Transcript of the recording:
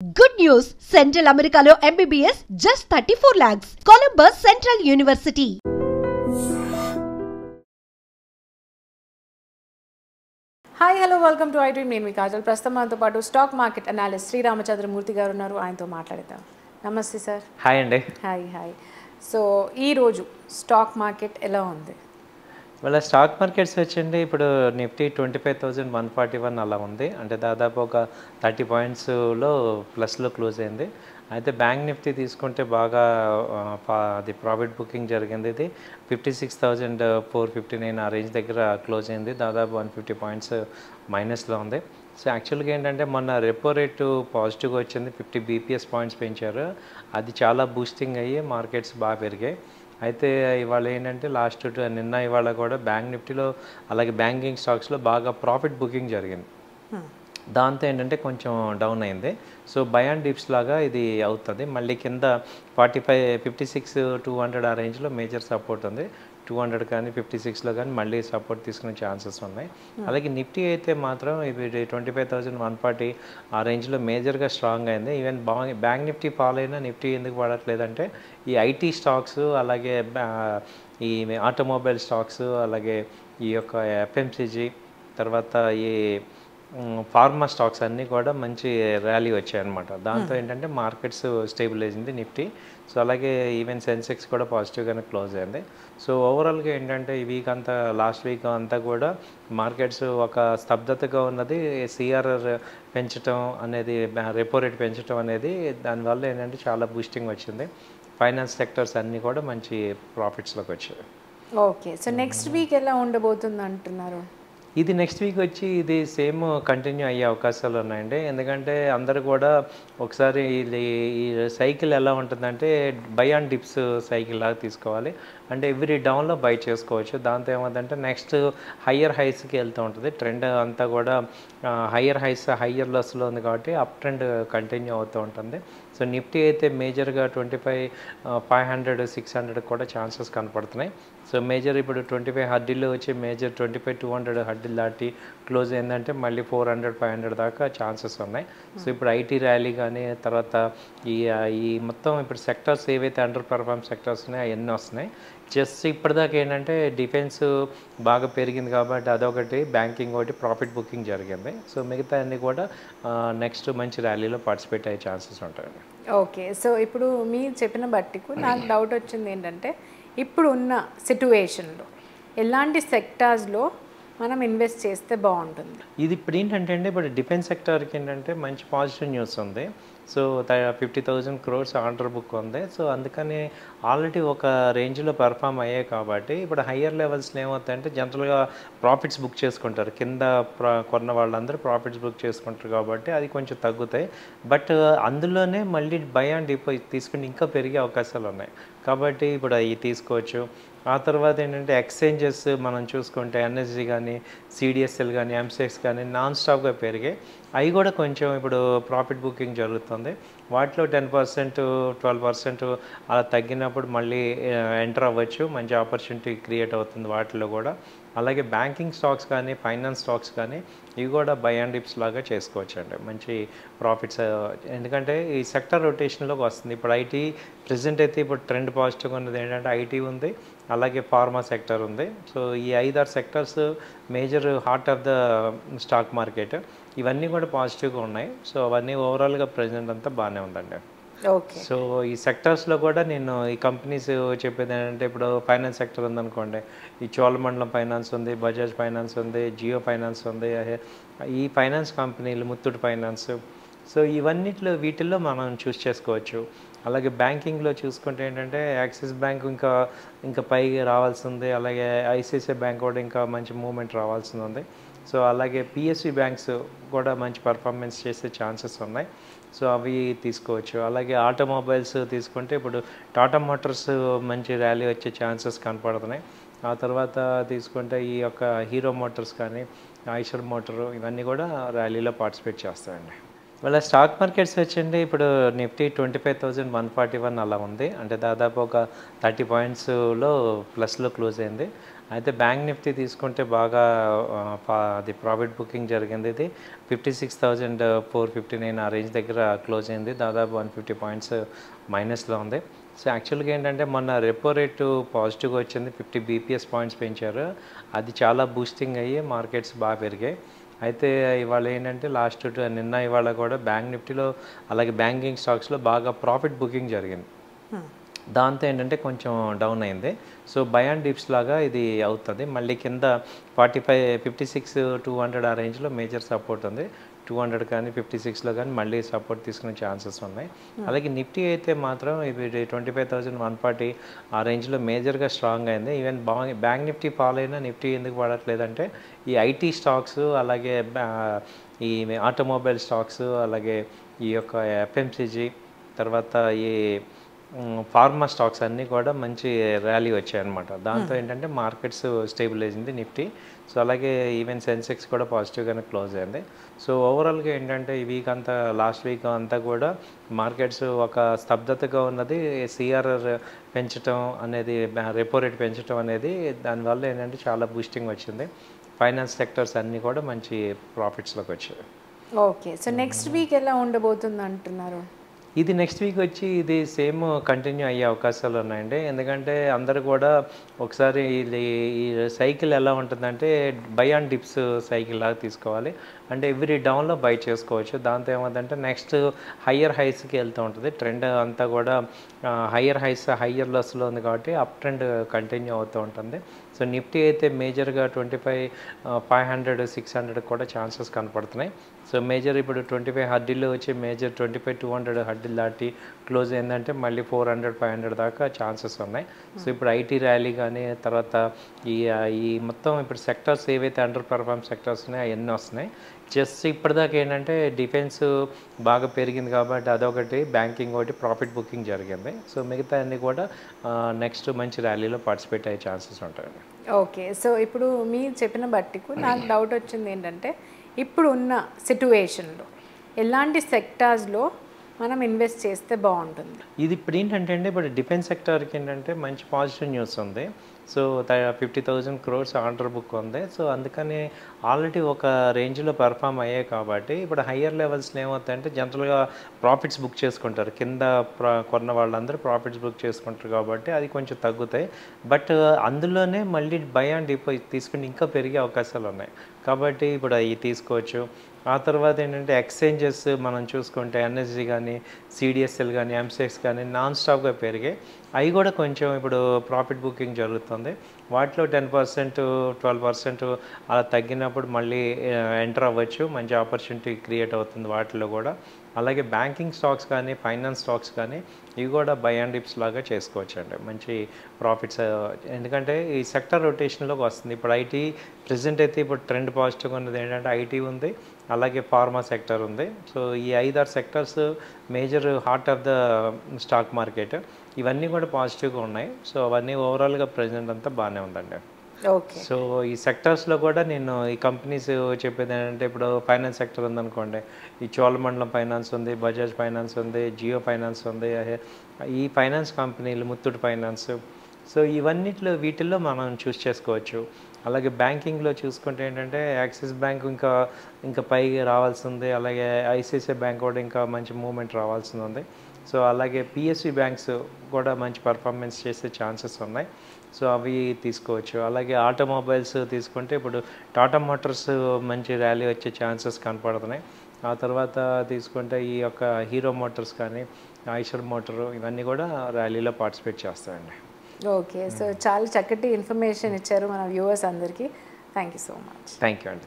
Good news! Central Americano MBBS just 34 lakhs. Columbus Central University. Hi hello welcome to iDream. నేను మీ కాజల్. ప్రస్తుతం మనతో పాటు stock market analyst Shri Ramachandramurthy గారు ఉన్నారు. ఆయనతో మాట్లాడతాం. నమస్తే సార్. హాయ్ అండి. హాయ్. సో ఈరోజు స్టాక్ మార్కెట్ ఎలా ఉంది? వాళ్ళ స్టాక్ మార్కెట్స్ వచ్చండి ఇప్పుడు నిఫ్టీ 25,141 అలా ఉంది. అంటే దాదాపు ఒక 30 పాయింట్స్లో ప్లస్లో క్లోజ్ అయింది. అయితే బ్యాంక్ నిఫ్టీ తీసుకుంటే బాగా అది ప్రాఫిట్ బుకింగ్ జరిగింది. ఇది 56,459 ఆ రేంజ్ దగ్గర క్లోజ్ అయింది. దాదాపు 150 పాయింట్స్ మైనస్లో ఉంది. సో యాక్చువల్గా ఏంటంటే మొన్న రెపో రేటు పాజిటివ్గా వచ్చింది, 50 బీపీఎస్ పాయింట్స్ పెంచారు. అది చాలా బూస్టింగ్ అయ్యి మార్కెట్స్ బాగా పెరిగాయి. అయితే ఇవాళ ఏంటంటే నిన్న ఇవాళ కూడా బ్యాంక్ నిఫ్టీలో అలాగే బ్యాంకింగ్ స్టాక్స్లో బాగా ప్రాఫిట్ బుకింగ్ జరిగింది. దాంతో ఏంటంటే కొంచెం డౌన్ అయింది. సో బై అండ్ డిప్స్ లాగా ఇది అవుతుంది. మళ్ళీ కింద 56,200 ఆ రేంజ్లో మేజర్ సపోర్ట్ ఉంది. 200 కానీ 56లో కానీ మళ్ళీ సపోర్ట్ తీసుకునే ఛాన్సెస్ ఉన్నాయి. అలాగే నిఫ్టీ అయితే మాత్రం ఇది 25,140 ఆ రేంజ్లో మేజర్గా స్ట్రాంగ్ అయింది. ఈవెన్ బ్యాంక్ నిఫ్టీ ఫాలో అయినా నిఫ్టీ ఎందుకు పడట్లేదంటే ఈ ఐటీ స్టాక్స్, అలాగే ఈ ఆటోమొబైల్ స్టాక్స్, అలాగే ఈ యొక్క ఎఫ్ఎంసీజీ, తర్వాత ఈ ఫార్మా స్టాక్స్ అన్నీ కూడా మంచి ర్యాలీ వచ్చాయన్నమాట. దాంతో ఏంటంటే మార్కెట్స్ స్టేబుల్ అయింది నిఫ్టీ. సో అలాగే ఈవెన్ సెన్సెక్స్ కూడా పాజిటివ్గానే క్లోజ్ అయింది. సో ఓవరాల్గా ఏంటంటే ఈ వీక్ అంతా, లాస్ట్ వీక్ అంతా కూడా మార్కెట్స్ ఒక స్తబ్దతగా ఉన్నది. సిఆర్ఆర్ పెంచడం అనేది, రెపో రేట్ పెంచడం అనేది, దానివల్ల ఏంటంటే చాలా బూస్టింగ్ వచ్చింది. ఫైనాన్స్ సెక్టర్స్ అన్నీ కూడా మంచి ప్రాఫిట్స్లోకి వచ్చాయి. ఓకే, సో నెక్స్ట్ వీక్ ఎలా ఉండబోతుంది అంటున్నారు? ఇది నెక్స్ట్ వీక్ వచ్చి ఇది సేమ్ కంటిన్యూ అయ్యే అవకాశాలు ఉన్నాయండి. ఎందుకంటే అందరూ కూడా ఒకసారి ఈ సైకిల్ ఎలా ఉంటుందంటే బై అండ్ డిప్స్ సైకిల్ లాగా తీసుకోవాలి. అంటే ఎవ్రీ డౌన్లో బై చేసుకోవచ్చు. దాంతో ఏమవుతుందంటే నెక్స్ట్ హయ్యర్ హైస్కి వెళ్తూ ఉంటుంది. ట్రెండ్ అంతా కూడా హయ్యర్ హైస్ హయ్యర్ లెస్లో ఉంది కాబట్టి అప్ ట్రెండ్ కంటిన్యూ అవుతూ ఉంటుంది. సో నిఫ్టీ అయితే మేజర్గా 25,500, 600 కూడా ఛాన్సెస్ కనపడుతున్నాయి. సో మేజర్ ఇప్పుడు 25 హడ్డీల్లో వచ్చి మేజర్ 25,200 హడ్డీలు దాటి క్లోజ్ అయిందంటే మళ్ళీ 400, 500 దాకా ఛాన్సెస్ ఉన్నాయి. సో ఇప్పుడు ఐటీ ర్యాలీ కానీ, తర్వాత ఈ మొత్తం ఇప్పుడు సెక్టర్స్ ఏవైతే అండర్ పర్ఫార్మ్ సెక్టర్స్ ఉన్నాయో అవన్నీ వస్తున్నాయి. జస్ట్ ఇప్పటిదాకా ఏంటంటే డిఫెన్స్ బాగా పెరిగింది కాబట్టి అదొకటి, బ్యాంకింగ్ ఒకటి ప్రాఫిట్ బుకింగ్ జరిగింది. సో మిగతా అన్నీ కూడా నెక్స్ట్ మంచి ర్యాలీలో పార్టిసిపేట్ అయ్యే ఛాన్సెస్ ఉంటాయండి. ఓకే, సో ఇప్పుడు మీరు చెప్పిన బట్టికు నాకు డౌట్ వచ్చింది ఏంటంటే ఇప్పుడు ఉన్న సిట్యువేషన్లో ఎలాంటి సెక్టార్స్లో మనం ఇన్వెస్ట్ చేస్తే బాగుంటుంది? ఇది ఇప్పుడు ఏంటంటే అండి, ఇప్పుడు డిఫెన్స్ సెక్టర్కి ఏంటంటే మంచి పాజిటివ్ న్యూస్ ఉంది. సో 50,000 crores ఆర్డర్ బుక్ ఉంది. సో అందుకని ఆల్రెడీ ఒక రేంజ్లో పెర్ఫామ్ అయ్యాయి కాబట్టి ఇప్పుడు హయ్యర్ లెవెల్స్లో ఏమవుతాయంటే జనరల్గా ప్రాఫిట్స్ బుక్ చేసుకుంటారు. కింద కొన్న వాళ్ళందరూ ప్రాఫిట్స్ బుక్ చేసుకుంటారు కాబట్టి అది కొంచెం తగ్గుతాయి. బట్ అందులోనే మళ్ళీ బై అండ్ డిప్ తీసుకుని ఇంకా పెరిగే అవకాశాలు ఉన్నాయి. కాబట్టి ఇప్పుడు అవి తీసుకోవచ్చు. ఆ తర్వాత ఏంటంటే ఎక్స్చేంజెస్ మనం చూసుకుంటే ఎన్ఎస్జీ కానీ, సిడిఎస్ఎల్ కానీ, ఎంసెక్స్ కానీ నాన్ స్టాప్గా పెరిగాయి. అవి కూడా కొంచెం ఇప్పుడు ప్రాఫిట్ బుకింగ్ జరుగుతుంది. వాటిలో 10%, 12% అలా తగ్గినప్పుడు మళ్ళీ ఎంటర్ అవ్వచ్చు. మంచి ఆపర్చునిటీ క్రియేట్ అవుతుంది వాటిలో కూడా. అలాగే బ్యాంకింగ్ స్టాక్స్ కానీ, ఫైనాన్స్ స్టాక్స్ కానీ ఇవి కూడా బై అండ్ డిప్స్ లాగా చేసుకోవచ్చు అండి. మంచి ప్రాఫిట్స్, ఎందుకంటే ఈ సెక్టర్ రొటేషన్లోకి వస్తుంది. ఇప్పుడు ఐటీ ప్రెజెంట్ అయితే ఇప్పుడు ట్రెండ్ పాజిటివ్గా ఉన్నది ఏంటంటే ఐటీ ఉంది, అలాగే ఫార్మా సెక్టర్ ఉంది. సో ఈ 5-6 sectors major heart of the stock market. ఇవన్నీ కూడా పాజిటివ్గా ఉన్నాయి. సో అవన్నీ ఓవరాల్గా ప్రెజెంట్ అంతా బాగానే ఉందండి. ఓకే, సో ఈ సెక్టర్స్లో కూడా నేను ఈ కంపెనీస్ చెప్పేది ఏంటంటే ఇప్పుడు ఫైనాన్స్ సెక్టర్ ఉందనుకోండి, ఈ చోళమండలం ఫైనాన్స్ ఉంది, బజాజ్ ఫైనాన్స్ ఉంది, జియో ఫైనాన్స్ ఉంది, ఈ ఫైనాన్స్ కంపెనీలు, ముత్తూట్ ఫైనాన్స్. సో వీటిల్లో మనం చూస్ చేసుకోవచ్చు. అలాగే బ్యాంకింగ్లో చూసుకుంటే ఏంటంటే యాక్సిస్ బ్యాంక్ ఇంకా పైకి రావాల్సి ఉంది. అలాగే ఐసిఐసిఐ బ్యాంక్ కూడా ఇంకా మంచి మూవ్మెంట్ రావాల్సి ఉంది. సో అలాగే పిఎస్సి బ్యాంక్స్ కూడా మంచి పర్ఫార్మెన్స్ చేసే ఛాన్సెస్ ఉన్నాయి. సో అవి తీసుకోవచ్చు. అలాగే ఆటోమొబైల్స్ తీసుకుంటే ఇప్పుడు టాటా మోటార్స్ మంచి ర్యాలీ వచ్చే ఛాన్సెస్ కనపడుతున్నాయి. ఆ తర్వాత తీసుకుంటే ఈ యొక్క హీరో మోటార్స్ కానీ, ఐషర్ మోటారు, ఇవన్నీ కూడా ర్యాలీలో పార్టిసిపేట్ చేస్తాయండి. వాళ్ళ స్టాక్ మార్కెట్స్ వచ్చండి ఇప్పుడు నిఫ్టీ 25,141 అలా ఉంది. అంటే దాదాపు ఒక 30 పాయింట్స్లో ప్లస్లో క్లోజ్ అయింది. అయితే బ్యాంక్ నిఫ్టీ తీసుకుంటే బాగా అది ప్రాఫిట్ బుకింగ్ జరిగింది. ఇది 56,459 ఆ రేంజ్ దగ్గర క్లోజ్ అయింది. దాదాపు 150 పాయింట్స్ మైనస్లో ఉంది. సో యాక్చువల్గా ఏంటంటే మొన్న రెపో రేటు పాజిటివ్గా వచ్చింది, 50 బీపీఎస్ పాయింట్స్ పెంచారు. అది చాలా బూస్టింగ్ అయ్యి మార్కెట్స్ బాగా పెరిగాయి. అయితే ఇవాళ ఏంటంటే నిన్న ఇవాళ కూడా బ్యాంక్ నిఫ్టీలో అలాగే బ్యాంకింగ్ స్టాక్స్లో బాగా ప్రాఫిట్ బుకింగ్ జరిగింది. దాంతో ఏంటంటే కొంచెం డౌన్ అయింది. సో బై అండ్ డిప్స్ లాగా ఇది అవుతుంది. మళ్ళీ కింద 56,200 ఆ రేంజ్లో మేజర్ సపోర్ట్ ఉంది. 200 కానీ 56లో కానీ మళ్ళీ సపోర్ట్ తీసుకునే ఛాన్సెస్ ఉన్నాయి. అలాగే నిఫ్టీ అయితే మాత్రం ఇది 25,140 ఆ రేంజ్లో మేజర్గా స్ట్రాంగ్ అయింది. ఈవెన్ బ్యాంక్ నిఫ్టీ ఫాలో అయినా నిఫ్టీ ఎందుకు పడట్లేదంటే ఈ ఐటీ స్టాక్స్, అలాగే ఈ ఆటోమొబైల్ స్టాక్స్, అలాగే ఈ యొక్క ఎఫ్ఎంసీజీ, తర్వాత ఈ ఫార్మా స్టాక్స్ అన్నీ కూడా మంచి ర్యాలీ వచ్చాయన్నమాట. దాంతో ఏంటంటే మార్కెట్స్ స్టేబుల్ అయింది నిఫ్టీ. సో అలాగే ఈవెన్ సెన్సెక్స్ కూడా పాజిటివ్గానే క్లోజ్ అయింది. సో ఓవరాల్గా ఏంటంటే ఈ వీక్ అంతా, లాస్ట్ వీక్ అంతా కూడా మార్కెట్స్ ఒక స్తబ్దతగా ఉన్నది. సిఆర్ఆర్ పెంచడం అనేది, రెపో రేట్ పెంచడం అనేది, దానివల్ల ఏంటంటే చాలా బూస్టింగ్ వచ్చింది. ఫైనాన్స్ సెక్టర్స్ అన్నీ కూడా మంచి ప్రాఫిట్స్లోకి వచ్చాయి. ఓకే, సో నెక్స్ట్ వీక్ ఎలా ఉండబోతుంది అంటున్నారు? ఇది నెక్స్ట్ వీక్ వచ్చి ఇది సేమ్ కంటిన్యూ అయ్యే అవకాశాలు ఉన్నాయండి. ఎందుకంటే అందరూ కూడా ఒకసారి ఈ సైకిల్ ఎలా ఉంటుందంటే బై అండ్ డిప్స్ సైకిల్ లాగా తీసుకోవాలి. అంటే ఎవ్రీ డౌన్లో బై చేసుకోవచ్చు. దాంతో ఏమవుతుందంటే నెక్స్ట్ హయ్యర్ హైస్కి వెళ్తూ ఉంటుంది. ట్రెండ్ అంతా కూడా హయ్యర్ హైస్ హయ్యర్ లెస్లో ఉంది కాబట్టి అప్ ట్రెండ్ కంటిన్యూ అవుతూ ఉంటుంది. సో నిఫ్టీ అయితే మేజర్గా 25,500, 600 కూడా ఛాన్సెస్ కనపడుతున్నాయి. సో మేజర్ ఇప్పుడు 25 హర్డిల్లో వచ్చి మేజర్ 25,200 హర్డిల్ దాటి క్లోజ్ అయిందంటే మళ్ళీ 400, 500 దాకా ఛాన్సెస్ ఉన్నాయి. సో ఇప్పుడు ఐటీ ర్యాలీ కానీ, తర్వాత ఈ మొత్తం ఇప్పుడు సెక్టర్స్ ఏవైతే అండర్ పర్ఫార్మ్ సెక్టర్స్ ఉన్నాయో అవన్నీ వస్తున్నాయి. జస్ట్ ఇప్పటిదాకా ఏంటంటే డిఫెన్స్ బాగా పెరిగింది కాబట్టి అదొకటి, బ్యాంకింగ్ ఒకటి ప్రాఫిట్ బుకింగ్ జరిగింది. సో మిగతా అన్నీ కూడా నెక్స్ట్ మంచి ర్యాలీలో పార్టిసిపేట్ అయ్యే ఛాన్సెస్ ఉంటాయండి. ఓకే, సో ఇప్పుడు మీరు చెప్పిన బట్టికు నాకు డౌట్ వచ్చింది ఏంటంటే ఇప్పుడు ఉన్న సిట్యువేషన్లో ఎలాంటి సెక్టార్స్లో మనం ఇన్వెస్ట్ చేస్తే బాగుంటుంది? ఇది ఇప్పుడు ఏంటంటే అండి, ఇప్పుడు డిఫెన్స్ సెక్టార్కి ఏంటంటే మంచి పాజిటివ్ న్యూస్ ఉంది. సో 50,000 crores ఆర్డర్ బుక్ ఉంది. సో అందుకని ఆల్రెడీ ఒక రేంజ్లో పెర్ఫామ్ అయ్యాయి కాబట్టి ఇప్పుడు హయ్యర్ లెవెల్స్లో ఏమవుతాయంటే జనరల్గా ప్రాఫిట్స్ బుక్ చేసుకుంటారు. కింద కొన్న వాళ్ళందరూ ప్రాఫిట్స్ బుక్ చేసుకుంటారు కాబట్టి అది కొంచెం తగ్గుతాయి. బట్ అందులోనే మళ్ళీ బై అండ్ డిప్ తీసుకుని ఇంకా పెరిగే అవకాశాలు ఉన్నాయి కాబట్టి ఇప్పుడు అవి తీసుకోవచ్చు. ఆ తర్వాత ఏంటంటే ఎక్స్చేంజెస్ మనం చూసుకుంటే ఎన్ఎస్జీ కానీ, సిడిఎస్ఎల్ కానీ, ఎంసెక్స్ కానీ నాన్ స్టాప్గా పెరిగాయి. అవి కూడా కొంచెం ఇప్పుడు ప్రాఫిట్ బుకింగ్ జరుగుతుంది. వాటిలో 10%, 12% అలా తగ్గినప్పుడు మళ్ళీ ఎంటర్ అవ్వచ్చు. మంచి ఆపర్చునిటీ క్రియేట్ అవుతుంది వాటిలో కూడా. అలాగే బ్యాంకింగ్ స్టాక్స్ కానీ, ఫైనాన్స్ స్టాక్స్ కానీ ఇవి కూడా బై అండ్ డిప్స్ లాగా చేసుకోవచ్చు అండి. మంచి ప్రాఫిట్స్, ఎందుకంటే ఈ సెక్టర్ రొటేషన్లోకి వస్తుంది. ఇప్పుడు ఐటీ ప్రెజెంట్ అయితే ఇప్పుడు ట్రెండ్ పాజిటివ్గా ఉన్నది ఏంటంటే ఐటీ ఉంది, అలాగే ఫార్మా సెక్టర్ ఉంది. సో ఈ 5-6 sectors major heart of the stock market. ఇవన్నీ కూడా పాజిటివ్గా ఉన్నాయి. సో అవన్నీ ఓవరాల్గా ప్రెజెంట్ అంతా బాగానే ఉందండి. ఓకే, సో ఈ సెక్టర్స్లో కూడా నేను ఈ కంపెనీస్ చెప్పేది ఏంటంటే ఇప్పుడు ఫైనాన్స్ సెక్టర్ ఉందనుకోండి, ఈ చోళమండలం ఫైనాన్స్ ఉంది, బజాజ్ ఫైనాన్స్ ఉంది, జియో ఫైనాన్స్ ఉంది, ఈ ఫైనాన్స్ కంపెనీలు, ముత్తూట్ ఫైనాన్స్. సో వీటిల్లో మనం చూస్ చేసుకోవచ్చు. అలాగే బ్యాంకింగ్లో చూసుకుంటే ఏంటంటే యాక్సిస్ బ్యాంక్ ఇంకా పైకి రావాల్సి ఉంది. అలాగే ఐసిఐసిఐ బ్యాంక్ కూడా ఇంకా మంచి మూవ్మెంట్ రావాల్సి ఉంది. సో అలాగే పిఎస్సి బ్యాంక్స్ కూడా మంచి పర్ఫార్మెన్స్ చేసే ఛాన్సెస్ ఉన్నాయి. సో అవి తీసుకోవచ్చు. అలాగే ఆటోమొబైల్స్ తీసుకుంటే ఇప్పుడు టాటా మోటార్స్ మంచి ర్యాలీ వచ్చే ఛాన్సెస్ కనపడుతున్నాయి. ఆ తర్వాత తీసుకుంటే ఈ యొక్క హీరో మోటార్స్ కానీ, ఐషర్ మోటార్, ఇవన్నీ కూడా ర్యాలీలో పార్టిసిపేట్ చేస్తాయండి. ఓకే, సో చాలా చక్కటి ఇన్ఫర్మేషన్ ఇచ్చారు మన వ్యూవర్స్ అందరికీ. Thank you so much. Thank you అండి.